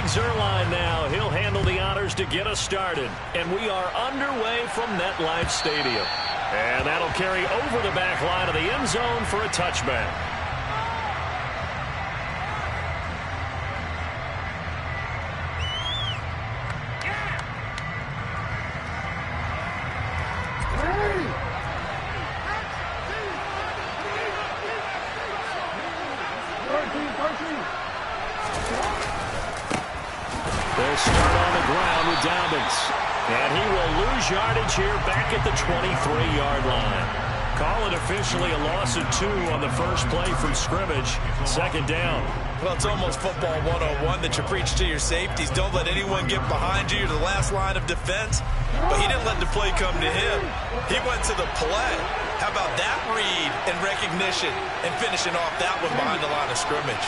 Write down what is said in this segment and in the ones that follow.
Zerline now. He'll handle the honors to get us started. And we are underway from MetLife Stadium. And that'll carry over the back line of the end zone for a touchback. They'll start on the ground with Dobbins. And he will lose yardage here back at the 23-yard line. Call it officially a loss of 2 on the first play from scrimmage. Second down. Well, it's almost football 101 that you preach to your safeties. Don't let anyone get behind you to the last line of defense. But he didn't let the play come to him. He went to the play. How about that read and recognition and finishing off that one behind the line of scrimmage?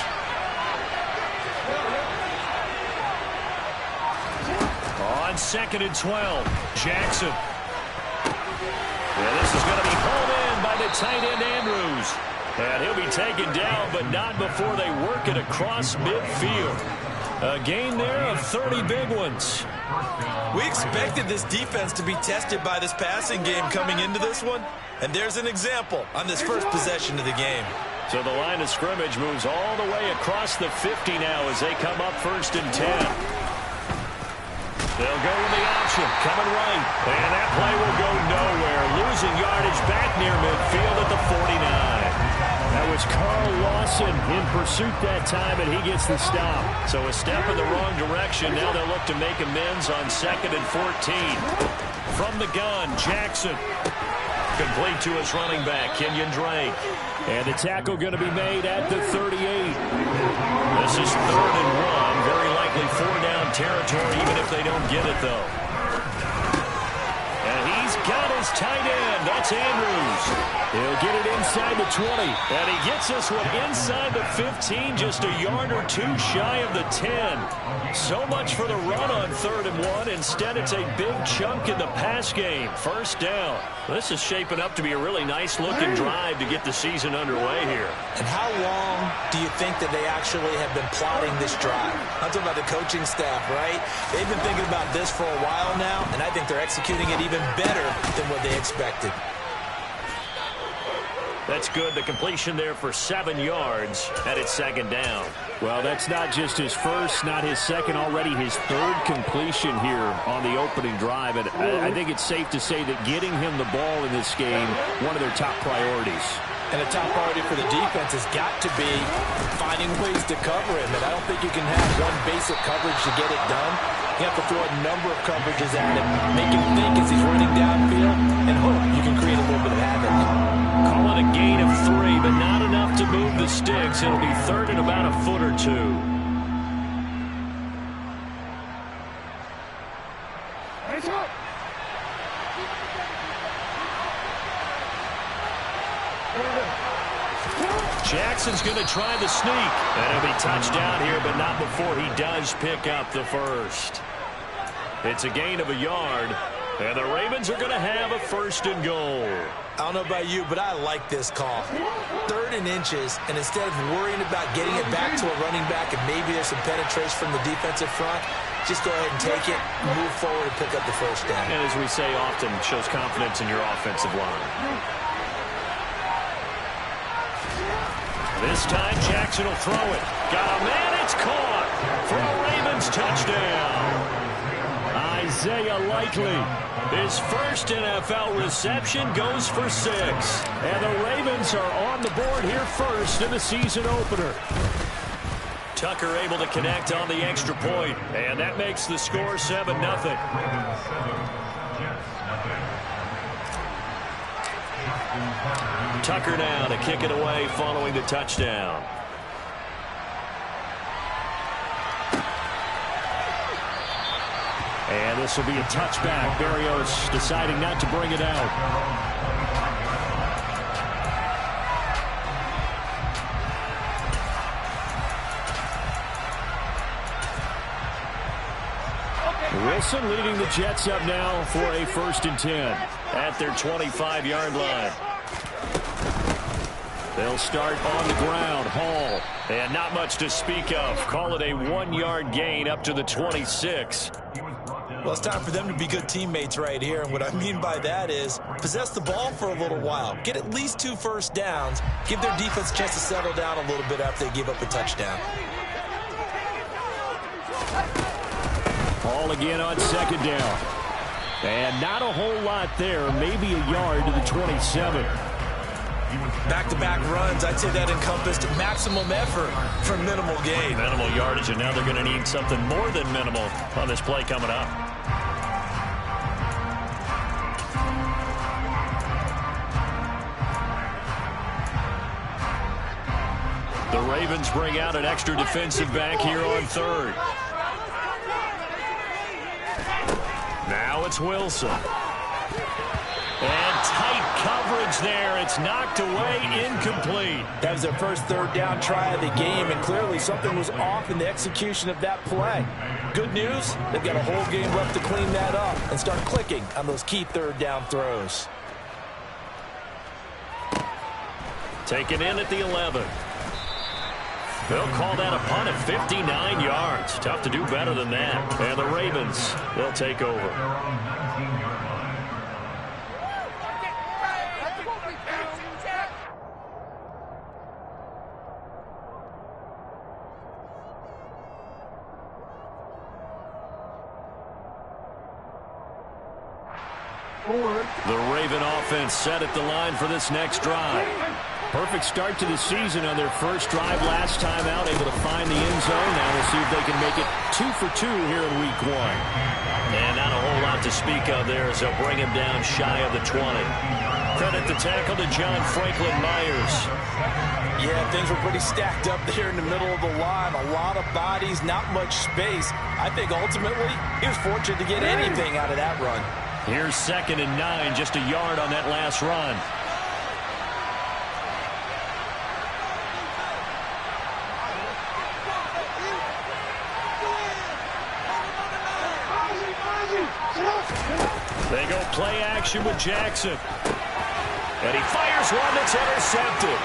On 2nd and 12, Jackson. And this is going to be hauled in by the tight end Andrews. And he'll be taken down, but not before they work it across midfield. A gain there of 30 big ones. We expected this defense to be tested by this passing game coming into this one. And there's an example on this first possession of the game. So the line of scrimmage moves all the way across the 50 now as they come up 1st and 10. They'll go with the option, coming right. And that play will go nowhere. Losing yardage back near midfield at the 49. That was Carl Lawson in pursuit that time, and he gets the stop. So a step in the wrong direction. Now they'll look to make amends on 2nd and 14. From the gun, Jackson. Complete to his running back, Kenyon Drake. And the tackle going to be made at the 38. This is 3rd and 1. Very likely 4-down territory, even if they don't get it, though. And he's got his tight end. That's Andrews. He'll get it inside the 20. And he gets this one inside the 15, just a yard or 2 shy of the 10. So much for the run on 3rd and 1. Instead, it's a big chunk in the pass game. 1st down. This is shaping up to be a really nice-looking drive to get the season underway here. And how long do you think that they actually have been plotting this drive? I'm talking about the coaching staff, right? They've been thinking about this for a while now, and I think they're executing it even better than what they expected. That's good. The completion there for 7 yards, and it's 2nd down. Well, that's not just his first, not his second, already his 3rd completion here on the opening drive. And I think it's safe to say that getting him the ball in this game, one of their top priorities. And a top priority for the defense has got to be finding ways to cover him. And I don't think you can have one basic coverage to get it done. You have to throw a number of coverages at him, make him think as he's running downfield, and hope you can create a little bit of havoc. Call it a gain of 3, but not enough to move the sticks. It'll be 3rd and about a foot or 2. Jackson's going to try the sneak. And it'll be touchdown here, but not before he does pick up the first. It's a gain of a yard. And the Ravens are going to have a 1st and goal. I don't know about you, but I like this call. 3rd and inches, and instead of worrying about getting it back to a running back and maybe there's some penetration from the defensive front, just go ahead and take it, move forward, and pick up the 1st down. And as we say often, it shows confidence in your offensive line. This time, Jackson will throw it. Got a man, it's caught for a Ravens touchdown. Isaiah Likely, his first NFL reception, goes for 6. And the Ravens are on the board here first in the season opener. Tucker able to connect on the extra point, and that makes the score 7-0. Tucker now to kick it away following the touchdown. And this will be a touchback. Berrios deciding not to bring it out. Wilson leading the Jets up now for a 1st and 10 at their 25-yard line. They'll start on the ground. Hall. And not much to speak of. Call it a 1-yard gain up to the 26. Well, it's time for them to be good teammates right here. And what I mean by that is possess the ball for a little while. Get at least 2 first downs. Give their defense a chance to settle down a little bit after they give up a touchdown. Hall again on second down. And not a whole lot there. Maybe a yard to the 27. Back-to-back runs, I'd say that encompassed maximum effort for minimal gain. Minimal yardage, and now they're going to need something more than minimal on this play coming up. The Ravens bring out an extra defensive back here on third. Now it's Wilson. And tight coverage there. It's knocked away, incomplete. That was their first third down try of the game, and clearly something was off in the execution of that play. Good news, they've got a whole game left to clean that up and start clicking on those key third down throws. Taken in at the 11. They'll call that a punt at 59 yards. Tough to do better than that. And the Ravens, they'll take over. The Raven offense set at the line for this next drive. Perfect start to the season on their first drive last time out, able to find the end zone. Now we'll see if they can make it 2 for 2 here in week 1. And not a whole lot to speak of there as they'll bring him down shy of the 20. Credit the tackle to John Franklin Myers. Yeah, things were pretty stacked up there in the middle of the line. A lot of bodies, not much space. I think ultimately he was fortunate to get anything out of that run. Here's 2nd and 9, just a yard on that last run. They go play action with Jackson. And he fires one that's intercepted.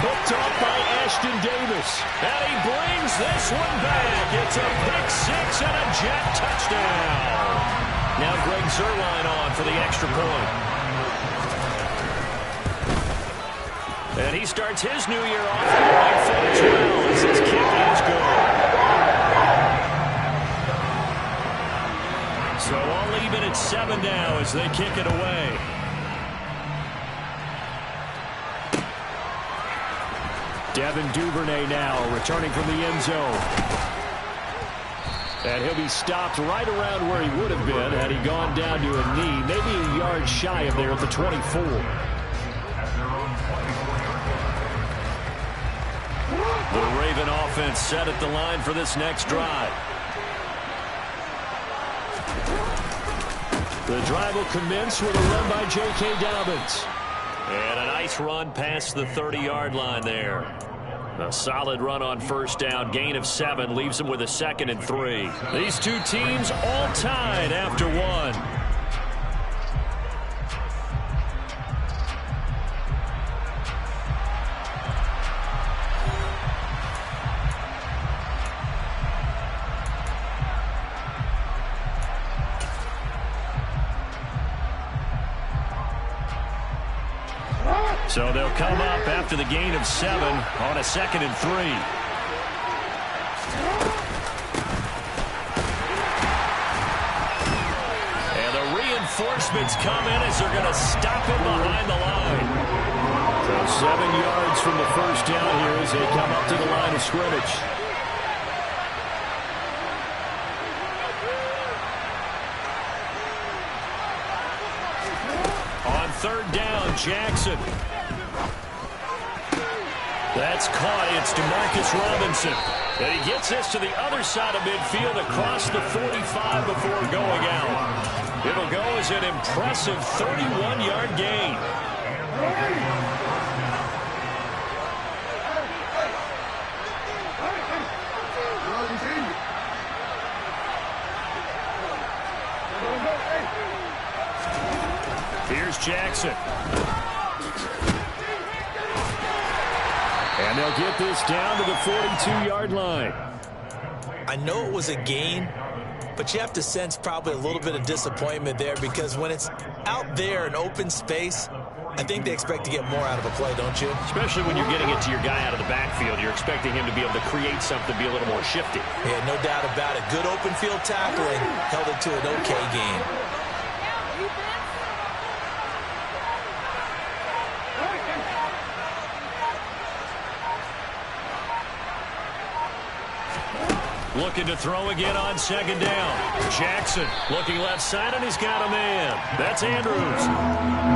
Picked off by Ashton Davis. And he brings this one back. It's a pick-6 and a jet touchdown. Now Greg Zuerlein on for the extra point. And he starts his new year off on the right foot as well as his kick is good. So all even at 7 now as they kick it away. Devin Duvernay now returning from the end zone. And he'll be stopped right around where he would have been had he gone down to a knee, maybe a yard shy of there at the 24. The Raven offense set at the line for this next drive. The drive will commence with a run by J.K. Dobbins. And a nice run past the 30-yard line there. A solid run on first down. Gain of 7 leaves them with a 2nd and 3. These two teams all tied after 1. So they'll come up after the gain of 7 on a 2nd and 3. And the reinforcements come in as they're going to stop him behind the line. So 7 yards from the first down here as they come up to the line of scrimmage. On 3rd down, Jackson. That's caught. It's DeMarcus Robinson. And he gets this to the other side of midfield across the 45 before going out. It'll go as an impressive 31-yard gain. Here's Jackson. And they'll get this down to the 42-yard line. I know it was a gain, but you have to sense probably a little bit of disappointment there because when it's out there in open space, I think they expect to get more out of a play, don't you? Especially when you're getting it to your guy out of the backfield. You're expecting him to be able to create something, be a little more shifty. Yeah, no doubt about it. Good open field tackling held it to an okay gain. Looking to throw again on second down. Jackson looking left side, and he's got a man. That's Andrews.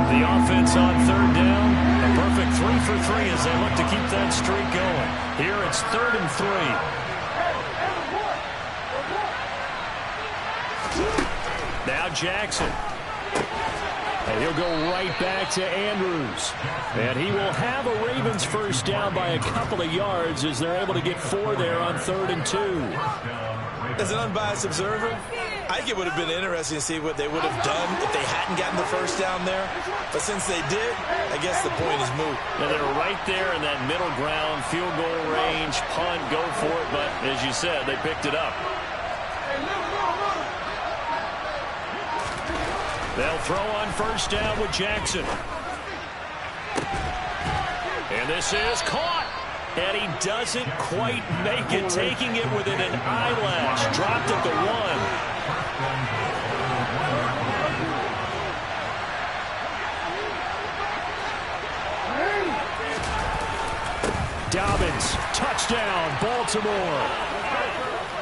The offense on third down. A perfect 3 for 3 as they look to keep that streak going. Here it's 3rd and 3. Now Jackson. And he'll go right back to Andrews. And he will have a Ravens first down by a couple of yards as they're able to get 4 there on 3rd and 2. As an unbiased observer, I think it would have been interesting to see what they would have done if they hadn't gotten the first down there. But since they did, I guess the point is moot. Yeah, they were right there in that middle ground, field goal range, punt, go for it. But as you said, they picked it up. They'll throw on first down with Jackson. And this is caught. And he doesn't quite make it, taking it within an eyelash. Dropped at the 1. Dobbins, touchdown, Baltimore.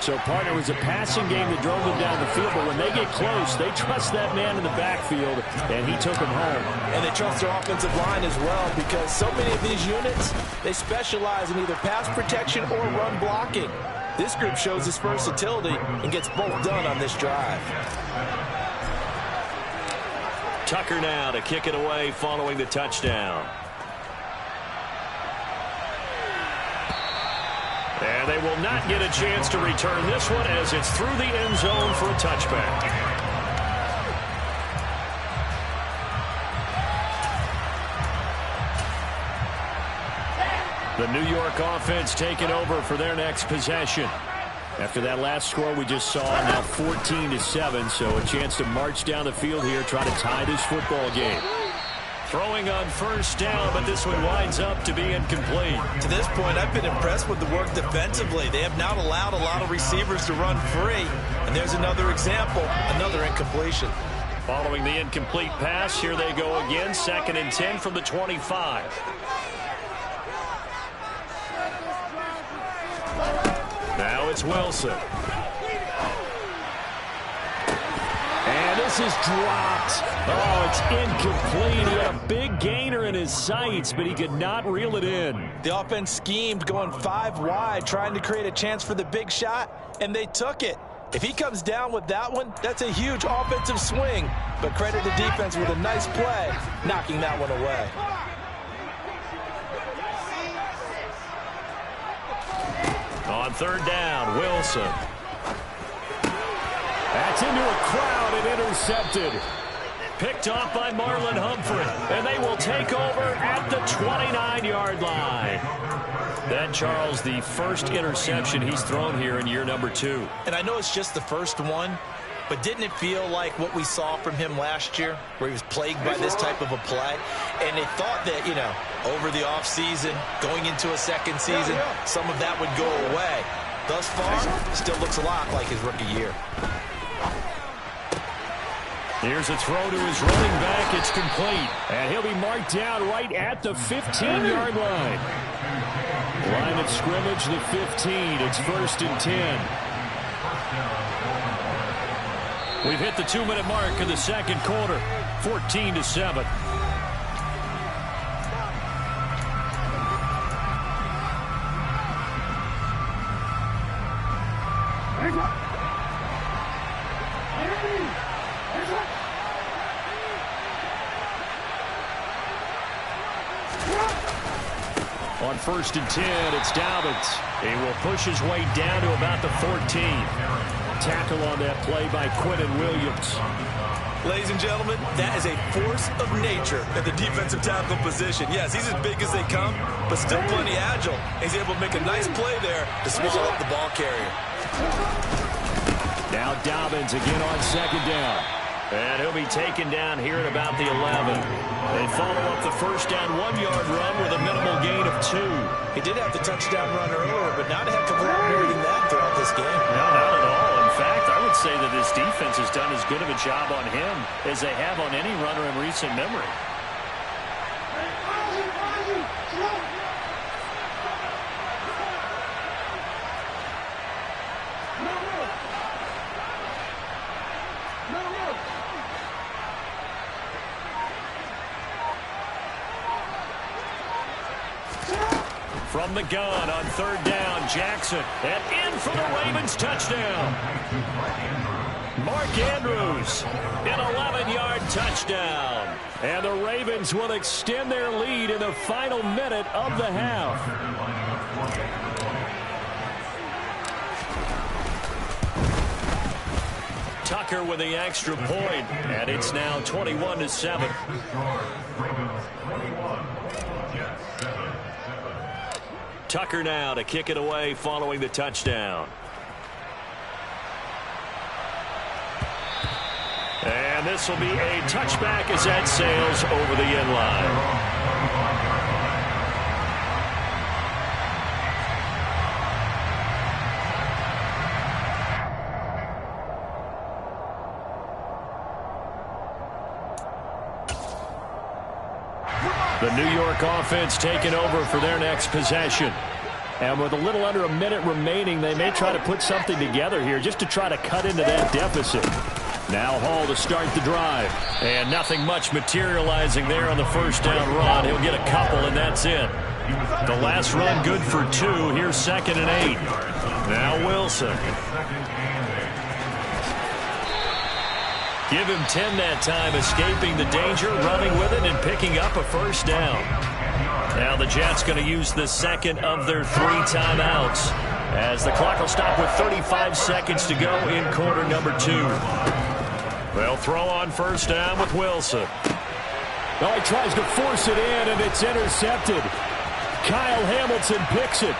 So, partner, it was a passing game that drove them down the field, but when they get close, they trust that man in the backfield, and he took him home. And they trust their offensive line as well because so many of these units, they specialize in either pass protection or run blocking. This group shows its versatility and gets both done on this drive. Tucker now to kick it away following the touchdown. And they will not get a chance to return this one as it's through the end zone for a touchback. The New York offense taking over for their next possession. After that last score we just saw, now 14-7, so a chance to march down the field here, try to tie this football game. Throwing on first down, but this one winds up to be incomplete. To this point, I've been impressed with the work defensively. They have not allowed a lot of receivers to run free. And there's another example, another incompletion. Following the incomplete pass, here they go again, 2nd and 10 from the 25. Now it's Wilson. And this is dropped. Oh, it's incomplete. He had a big gainer in his sights, but he could not reel it in. The offense schemed going 5 wide, trying to create a chance for the big shot, and they took it. If he comes down with that one, that's a huge offensive swing. But credit the defense with a nice play, knocking that one away. On third down, Wilson. That's into a crowd and intercepted. Picked off by Marlon Humphrey. And they will take over at the 29-yard line. Then, Charles, the first interception he's thrown here in year number 2. And I know it's just the first one, but didn't it feel like what we saw from him last year, where he was plagued by this type of a play? And they thought that, over the offseason, going into a second season, some of that would go away. Thus far, still looks a lot like his rookie year. Here's a throw to his running back. It's complete. And he'll be marked down right at the 15-yard line. Line of scrimmage, the 15. It's 1st and 10. We've hit the 2-minute mark of the second quarter. 14-7. On 1st and 10, it's Dobbins. He will push his way down to about the 14. Tackle on that play by Quinnen Williams. Ladies and gentlemen, that is a force of nature at the defensive tackle position. Yes, he's as big as they come, but still plenty agile. He's able to make a nice play there to swallow up the ball carrier. Now Dobbins again on second down. And he'll be taken down here at about the 11. They follow up the first down 1-yard run with a minimal gain of 2. He did have the touchdown run earlier, but not a heck of a lot more than that throughout this game. No, not at all. In fact, I would say that this defense has done as good of a job on him as they have on any runner in recent memory. From the gun on third down, Jackson. And in for the Ravens touchdown. Mark Andrews, an 11-yard touchdown. And the Ravens will extend their lead in the final minute of the half. Tucker with the extra point, and it's now 21-7. Tucker now to kick it away following the touchdown. And this will be a touchback as that sails over the end line. The New York offense taking over for their next possession. And with a little under a minute remaining, they may try to put something together here just to try to cut into that deficit. Now Hall to start the drive. And nothing much materializing there on the first down run. He'll get a couple, and that's it. The last run good for 2. Here's 2nd and 8. Now Wilson. Give him 10 that time, escaping the danger, running with it, and picking up a first down. Now the Jets going to use the second of their 3 timeouts as the clock will stop with 35 seconds to go in quarter number 2. They'll throw on first down with Wilson. Oh, he tries to force it in, and it's intercepted. Kyle Hamilton picks it.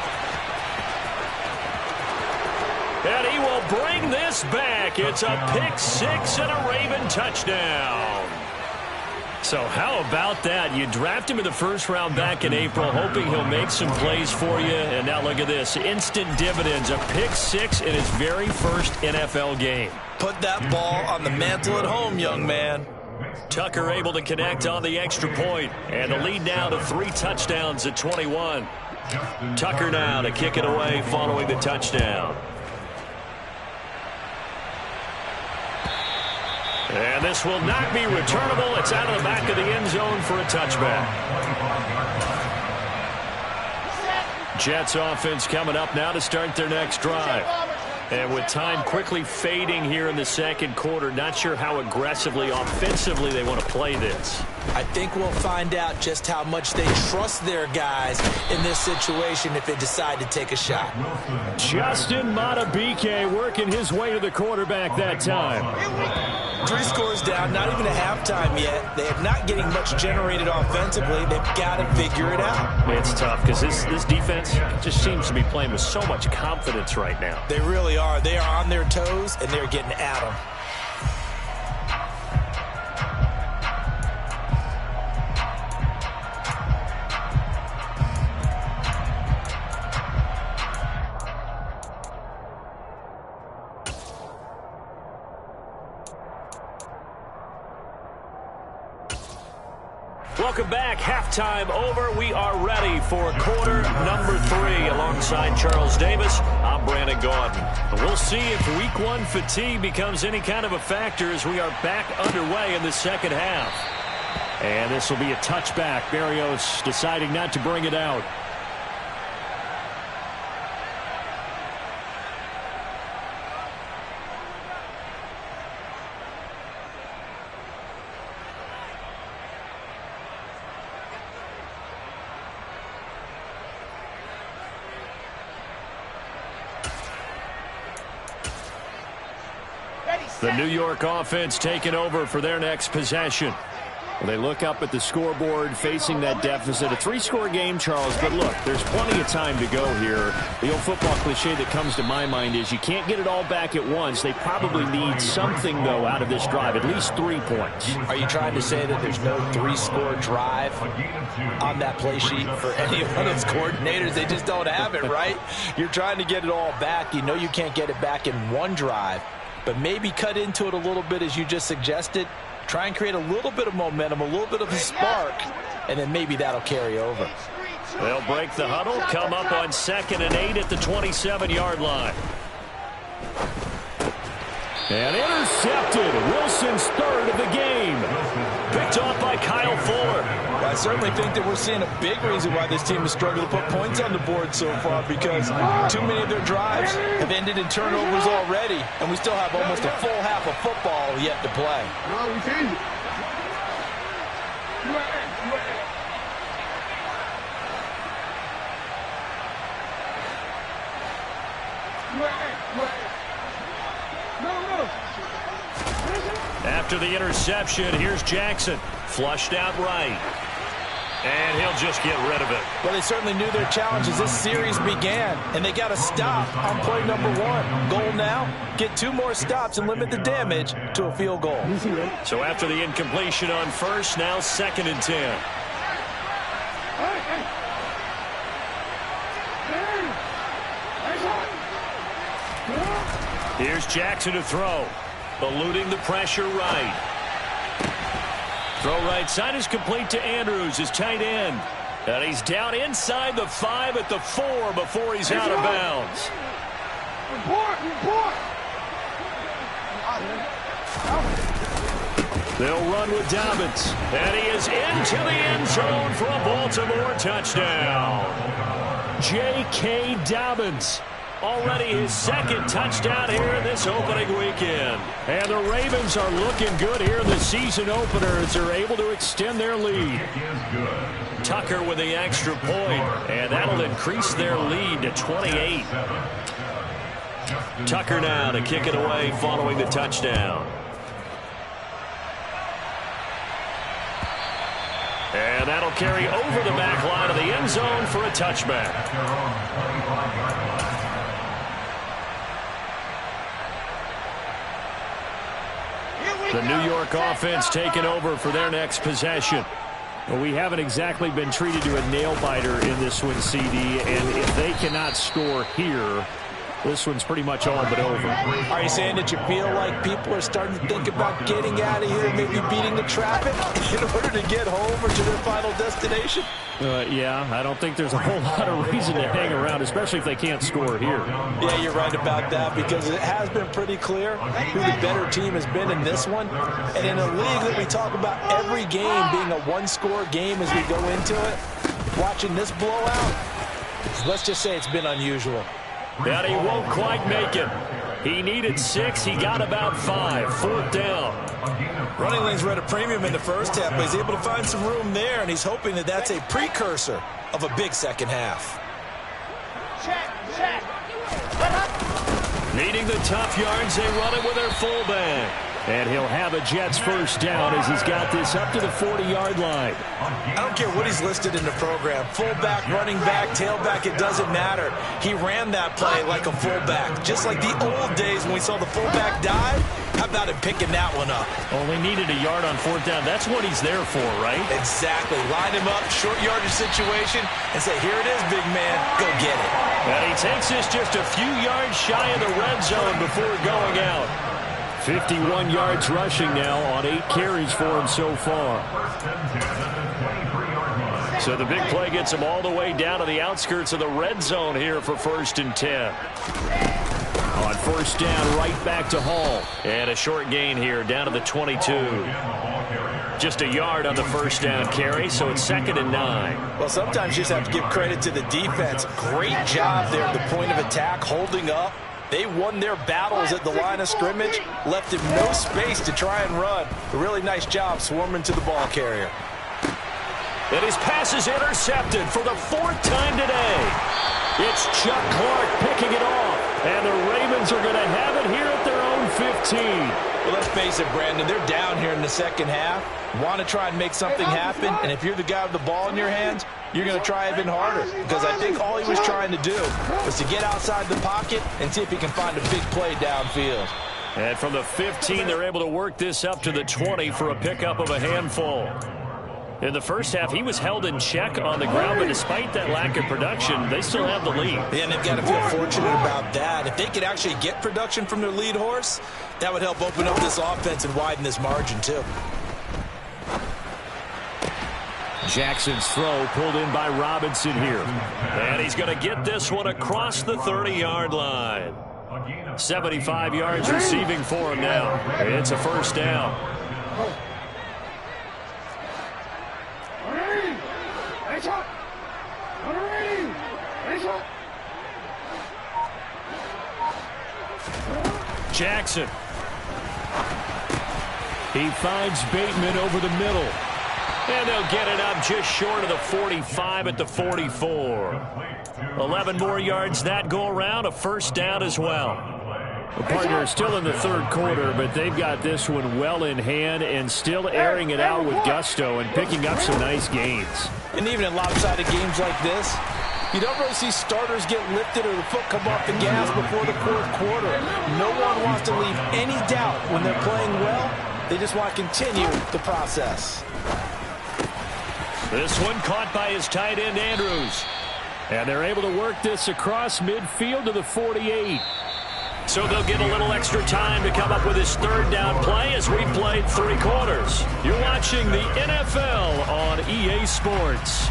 And he will bring this back. It's a pick 6 and a Raven touchdown. So how about that? You draft him in the first round back in April, hoping he'll make some plays for you. And now look at this. Instant dividends. A pick 6 in his very first NFL game. Put that ball on the mantle at home, young man. Tucker able to connect on the extra point. And the lead now to 3 touchdowns at 21. Tucker now to kick it away following the touchdown. And this will not be returnable. It's out of the back of the end zone for a touchback. Jets offense coming up now to start their next drive. And with time quickly fading here in the second quarter, not sure how aggressively, offensively they want to play this. I think we'll find out just how much they trust their guys in this situation if they decide to take a shot. Justin Madubuike working his way to the quarterback that time. 3 scores down, not even a halftime yet. They are not getting much generated offensively. They've got to figure it out. It's tough because this defense just seems to be playing with so much confidence right now. They really are. They are on their toes, and they're getting at them. Welcome back. Halftime over. We are ready for quarter number 3. Alongside Charles Davis, I'm Brandon Gordon. We'll see if week 1 fatigue becomes any kind of a factor as we are back underway in the second half. And this will be a touchback. Barrios deciding not to bring it out. The New York offense taking over for their next possession. Well, they look up at the scoreboard facing that deficit. A 3-score game, Charles, but look, there's plenty of time to go here. The old football cliche that comes to my mind is you can't get it all back at once. They probably need something, though, out of this drive, at least 3 points. Are you trying to say that there's no 3-score drive on that play sheet for any one of its coordinators? They just don't have it, right? You're trying to get it all back. You know you can't get it back in one drive, but maybe cut into it a little bit as you just suggested. Try and create a little bit of momentum, a little bit of a spark, and then maybe that'll carry over. They'll break the huddle, come up on 2nd and 8 at the 27-yard line. And intercepted. Wilson's third of the game. Picked off by Kyle Fuller. I certainly think that we're seeing a big reason why this team has struggled to put points on the board so far, because too many of their drives have ended in turnovers already, and we still have almost a full half of football yet to play. After the interception, here's Jackson. Flushed out right. And he'll just get rid of it. Well, they certainly knew their challenge as this series began, and they got to stop on play number 1. Goal now, get 2 more stops and limit the damage to a field goal. So after the incompletion on first, now 2nd and 10. Here's Jackson to throw. Eluding the pressure right. Throw right side is complete to Andrews, his tight end. And he's down inside the 5 at the 4 before he's out of bounds. They'll run with Dobbins. And he is into the end zone for a Baltimore touchdown. J.K. Dobbins. Already his 2nd touchdown here in this opening weekend. And the Ravens are looking good here in the season opener as they're able to extend their lead. Tucker with the extra point, and that'll increase their lead to 28. Tucker now to kick it away following the touchdown. And that'll carry over the back line of the end zone for a touchback. The New York offense taking over for their next possession. Well, we haven't exactly been treated to a nail-biter in this one, CD, and if they cannot score here, this one's pretty much all but over. Are you saying that you feel like people are starting to think about getting out of here, maybe beating the traffic in order to get home or to their final destination? Yeah, I don't think there's a whole lot of reason to hang around, especially if they can't score here. Yeah, you're right about that, because it has been pretty clear who the better team has been in this one. And in a league that we talk about every game being a one-score game as we go into it, watching this blowout, let's just say it's been unusual. And he won't quite make it. He needed 6. He got about 5. 4th down. Running lanes were at a premium in the first half, but he's able to find some room there, and he's hoping that that's a precursor of a big second half. Needing the tough yards, they run it with their fullback. And he'll have a Jets first down as he's got this up to the 40-yard line. I don't care what he's listed in the program. Fullback, running back, tailback, it doesn't matter. He ran that play like a fullback, just like the old days when we saw the fullback dive. How about him picking that one up? Only needed a yard on 4th down. That's what he's there for, right? Exactly. Line him up, short yardage situation, and say, here it is, big man. Go get it. And he takes this just a few yards shy of the red zone before going out. 51 yards rushing now on 8 carries for him so far. So the big play gets him all the way down to the outskirts of the red zone here for 1st and 10. On 1st down, right back to Hall. And a short gain here down to the 22. Just a yard on the 1st down carry, so it's 2nd and 9. Well, sometimes you just have to give credit to the defense. Great job there at the point of attack, holding up. They won their battles at the line of scrimmage, left him no space to try and run. A really nice job swarming to the ball carrier. And his pass is intercepted for the 4th time today. It's Chuck Clark picking it off. And the Ravens are going to have it here at their own 15. Well, let's face it, Brandon, they're down here in the second half. Want to try and make something happen, and if you're the guy with the ball in your hands, you're going to try even harder, because I think all he was trying to do was to get outside the pocket and see if he can find a big play downfield. And from the 15, they're able to work this up to the 20 for a pickup of a handful. In the first half, he was held in check on the ground, but despite that lack of production, they still have the lead. Yeah, and they've got to feel fortunate about that. If they could actually get production from their lead horse, that would help open up this offense and widen this margin, too. Jackson's throw pulled in by Robinson here. And he's going to get this one across the 30-yard line. 75 yards receiving for him now. It's a first down. Jackson. He finds Bateman over the middle. And they'll get it up just short of the 45 at the 44. 11 more yards that go around, a first down as well. The partner is still in the third quarter, but they've got this one well in hand and still airing it out with gusto and picking up some nice gains. And even in lopsided games like this, you don't really see starters get lifted or the foot come off the gas before the fourth quarter. No one wants to leave any doubt when they're playing well. They just want to continue the process. This one caught by his tight end, Andrews. And they're able to work this across midfield to the 48. So they'll get a little extra time to come up with his third down play as we've played 3 quarters. You're watching the NFL on EA Sports.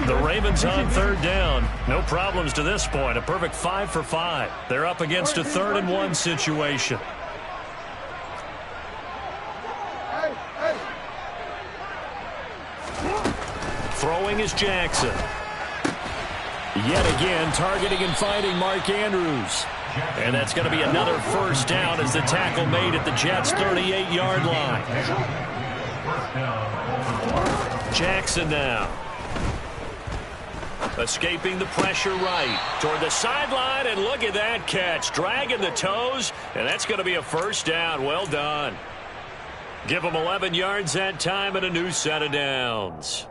The Ravens on third down. No problems to this point. A perfect 5 for 5. They're up against a 3rd and 1 situation. Throwing is Jackson. Yet again, targeting and finding Mark Andrews. And that's going to be another first down as the tackle made at the Jets' 38-yard line. Jackson now. Escaping the pressure right toward the sideline, and look at that catch. Dragging the toes, and that's going to be a first down. Well done. Give them 11 yards that time and a new set of downs.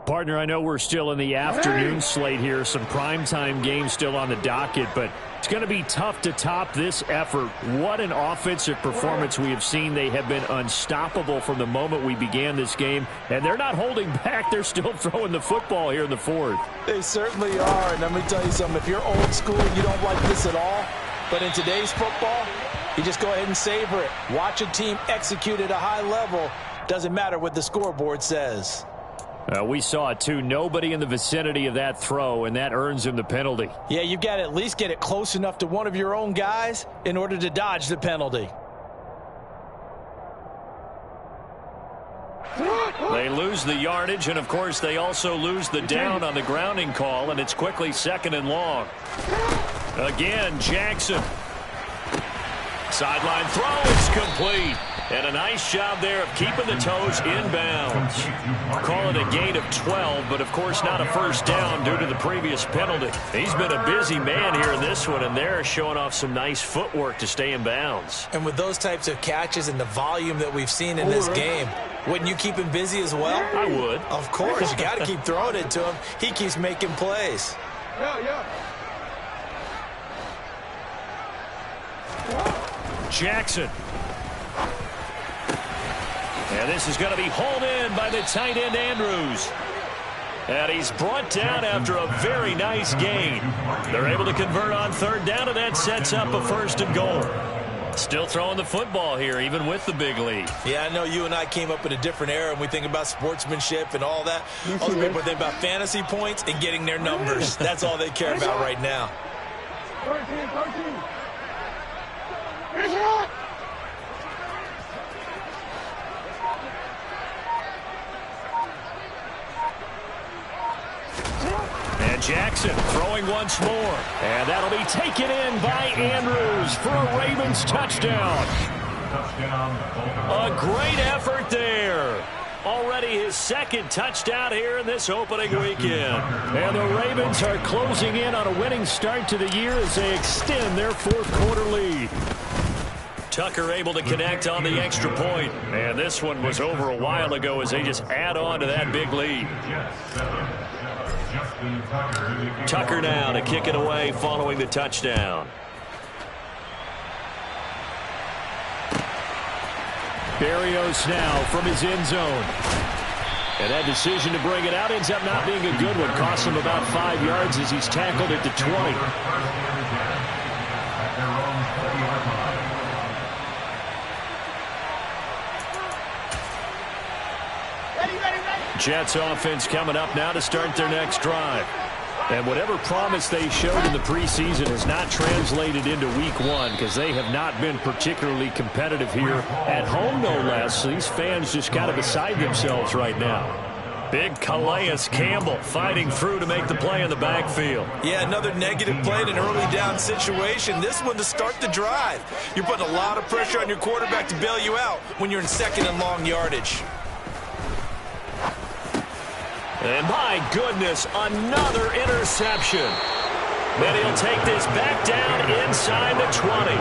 Partner, I know we're still in the afternoon slate here. Some primetime games still on the docket, but it's going to be tough to top this effort. What an offensive performance we have seen. They have been unstoppable from the moment we began this game, and they're not holding back. They're still throwing the football here in the fourth. They certainly are, and let me tell you something. If you're old school, you don't like this at all, but in today's football, you just go ahead and savor it. Watch a team execute at a high level. Doesn't matter what the scoreboard says. We saw it, too. Nobody in the vicinity of that throw, and that earns him the penalty. Yeah, you've got to at least get it close enough to one of your own guys in order to dodge the penalty. They lose the yardage, and, of course, they also lose the down on the grounding call, and it's quickly 2nd and long. Again, Jackson. Sideline throw is complete. And a nice job there of keeping the toes inbounds. Call it a gain of 12, but of course not a first down due to the previous penalty. He's been a busy man here in this one, and they're showing off some nice footwork to stay in bounds. And with those types of catches and the volume that we've seen in this game, wouldn't you keep him busy as well? I would. Of course. You got to keep throwing it to him. He keeps making plays. Jackson. And this is going to be hauled in by the tight end, Andrews. And he's brought down after a very nice gain. They're able to convert on third down, and that sets up a 1st and goal. Still throwing the football here, even with the big lead. Yeah, I know you and I came up in a different era, and we think about sportsmanship and all that. Other people think about fantasy points and getting their numbers. That's all they care about right now. 13. And Jackson throwing once more. And that'll be taken in by Andrews for a Ravens touchdown. A great effort there. Already his second touchdown here in this opening weekend. And the Ravens are closing in on a winning start to the year as they extend their fourth quarter lead. Tucker able to connect on the extra point. And this one was over a while ago as they just add on to that big lead. Tucker now to kick it away following the touchdown. Berrios now from his end zone. And that decision to bring it out ends up not being a good one. Costs him about 5 yards as he's tackled at the 20. Jets offense coming up now to start their next drive. And whatever promise they showed in the preseason has not translated into week one because they have not been particularly competitive here at home, no less. These fans just kind of beside themselves right now. Big Calais Campbell fighting through to make the play in the backfield. Yeah, another negative play in an early down situation. This one to start the drive. You're putting a lot of pressure on your quarterback to bail you out when you're in second and long yardage. And my goodness, another interception. Then he'll take this back down inside the 20.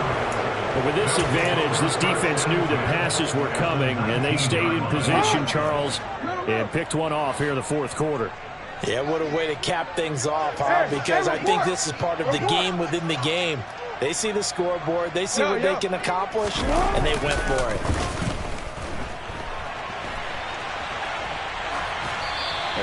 But with this advantage, this defense knew that passes were coming, and they stayed in position, Charles, and picked one off here in the fourth quarter. Yeah, what a way to cap things off, huh? Because I think this is part of the game within the game. They see the scoreboard, they see what they can accomplish, and they went for it.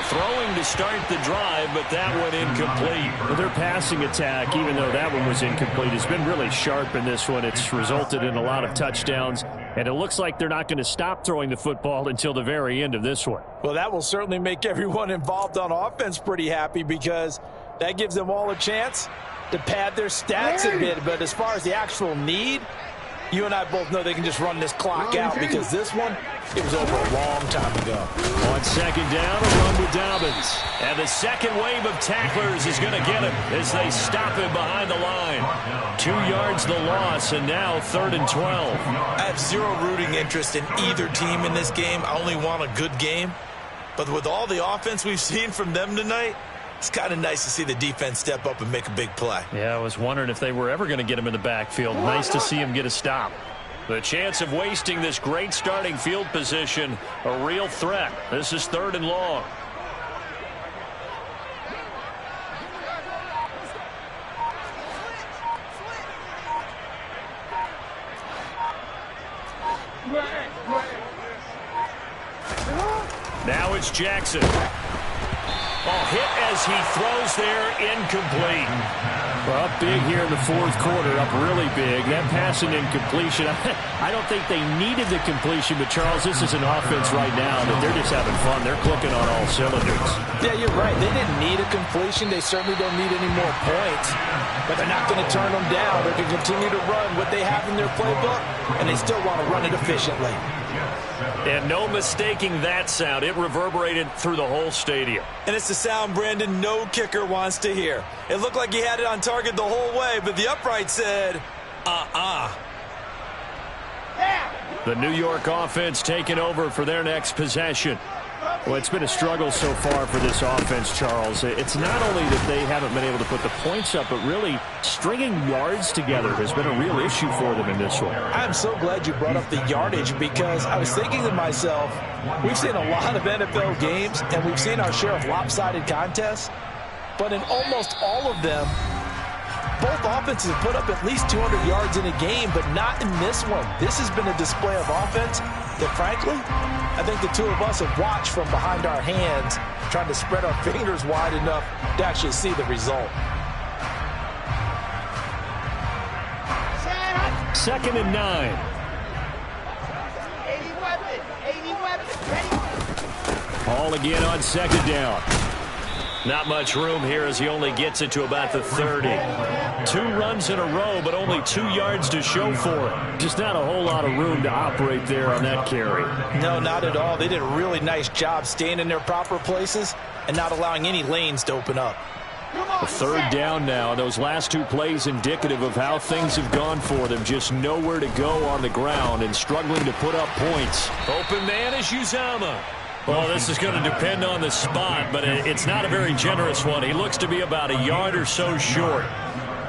Throwing to start the drive, but that one incomplete. Well, their passing attack, even though that one was incomplete, has been really sharp in this one. It's resulted in a lot of touchdowns, and it looks like they're not going to stop throwing the football until the very end of this one. Well, that will certainly make everyone involved on offense pretty happy because that gives them all a chance to pad their stats a bit. But as far as the actual need, you and I both know they can just run this clock out because this one, it was over a long time ago. On second down, a run with Dobbins. And the second wave of tacklers is going to get him as they stop him behind the line. 2 yards the loss, and now 3rd and 12. I have zero rooting interest in either team in this game. I only want a good game. But with all the offense we've seen from them tonight, it's kind of nice to see the defense step up and make a big play. Yeah, I was wondering if they were ever going to get him in the backfield. Nice to see him get a stop. The chance of wasting this great starting field position, a real threat. This is 3rd and long. Now it's Jackson. Hit as he throws there, incomplete. Well, up big here in the fourth quarter, up really big. That pass and incompletion, I don't think they needed the completion, but Charles, this is an offense right now that they're just having fun. They're clicking on all cylinders. Yeah, you're right. They didn't need a completion. They certainly don't need any more points, but they're not going to turn them down. They're going to continue to run what they have in their playbook, and they still want to run it efficiently. And no mistaking that sound. It reverberated through the whole stadium. And it's the sound, Brandon, no kicker wants to hear. It looked like he had it on target the whole way, but the upright said, The New York offense taking over for their next possession. Well, it's been a struggle so far for this offense, Charles. It's not only that they haven't been able to put the points up, but really stringing yards together has been a real issue for them in this one. I'm so glad you brought up the yardage because I was thinking to myself, we've seen a lot of NFL games and we've seen our share of lopsided contests, but in almost all of them, both offenses have put up at least 200 yards in a game, but not in this one. This has been a display of offense that, frankly, I think the two of us have watched from behind our hands, trying to spread our fingers wide enough to actually see the result. 2nd and 9. Ball again on 2nd down. Not much room here as he only gets it to about the 30. 2 runs in a row, but only 2 yards to show for it. Just not a whole lot of room to operate there on that carry. No, not at all. They did a really nice job staying in their proper places and not allowing any lanes to open up. 3rd down now. Those last 2 plays indicative of how things have gone for them. Just nowhere to go on the ground and struggling to put up points. Open man is Uzama. Well, this is going to depend on the spot, but it's not a very generous one. He looks to be about a yard or so short.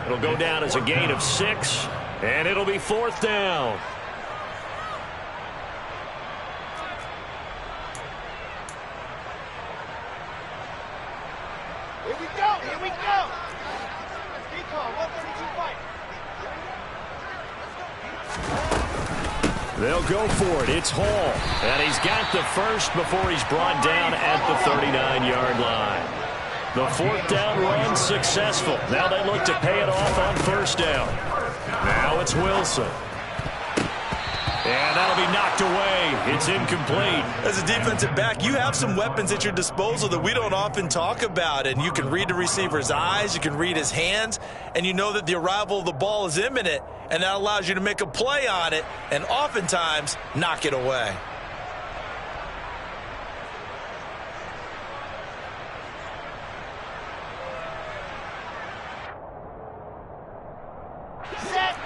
It'll go down as a gain of 6, and it'll be 4th down. Here we go! Here we go! Decon, 132 fight. They'll go for it. It's Hall. And he's got the first before he's brought down at the 39-yard line. The 4th down run successful. Now they look to pay it off on 1st down. Now it's Wilson. And that'll be knocked away. It's incomplete. As a defensive back, you have some weapons at your disposal that we don't often talk about. And you can read the receiver's eyes, you can read his hands, and you know that the arrival of the ball is imminent, and that allows you to make a play on it and oftentimes knock it away.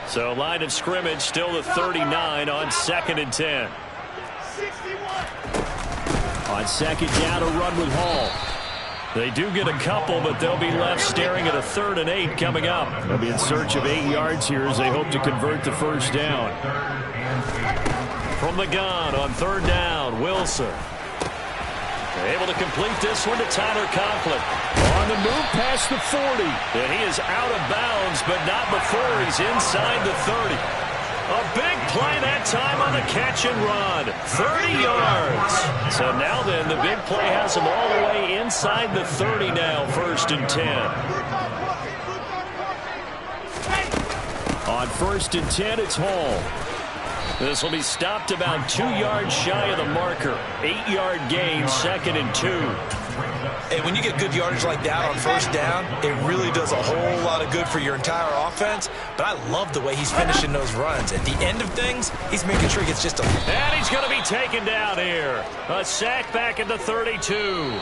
So line of scrimmage still the 39 on 2nd and 10. 61. On 2nd down, a run with Hall. They do get a couple, but they'll be left staring at a 3rd and 8 coming up. They'll be in search of 8 yards here as they hope to convert the 1st down. From the gun on 3rd down, Wilson. Able to complete this one to Tyler Conklin. On the move past the 40. And he is out of bounds, but not before he's inside the 30. A big play that time on the catch and run. 30 yards. So now then, the big play has him all the way inside the 30 now, 1st and 10. On 1st and 10, it's Hall. This will be stopped about 2 yards shy of the marker. 8-yard gain, 2nd and 2. And when you get good yardage like that on 1st down, it really does a whole lot of good for your entire offense. But I love the way he's finishing those runs. At the end of things, he's making sure he gets just a... And he's going to be taken down here. A sack back at the 32.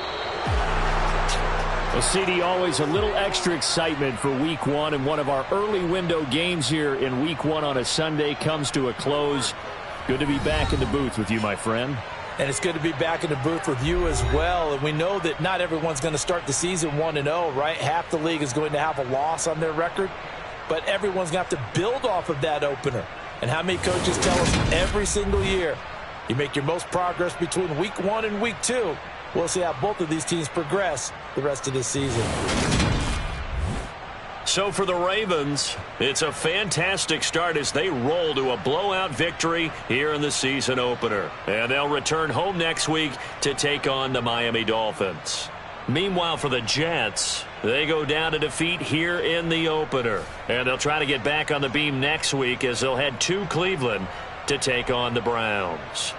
Well, CD, always a little extra excitement for Week 1, and one of our early window games here in Week 1 on a Sunday comes to a close. Good to be back in the booth with you, my friend. And it's good to be back in the booth with you as well. And we know that not everyone's going to start the season 1-0, right? Half the league is going to have a loss on their record, but everyone's going to have to build off of that opener. And how many coaches tell us every single year, you make your most progress between Week 1 and Week 2. We'll see how both of these teams progress the rest of this season. So for the Ravens, it's a fantastic start as they roll to a blowout victory here in the season opener. And they'll return home next week to take on the Miami Dolphins. Meanwhile, for the Jets, they go down to defeat here in the opener. And they'll try to get back on the beam next week as they'll head to Cleveland to take on the Browns.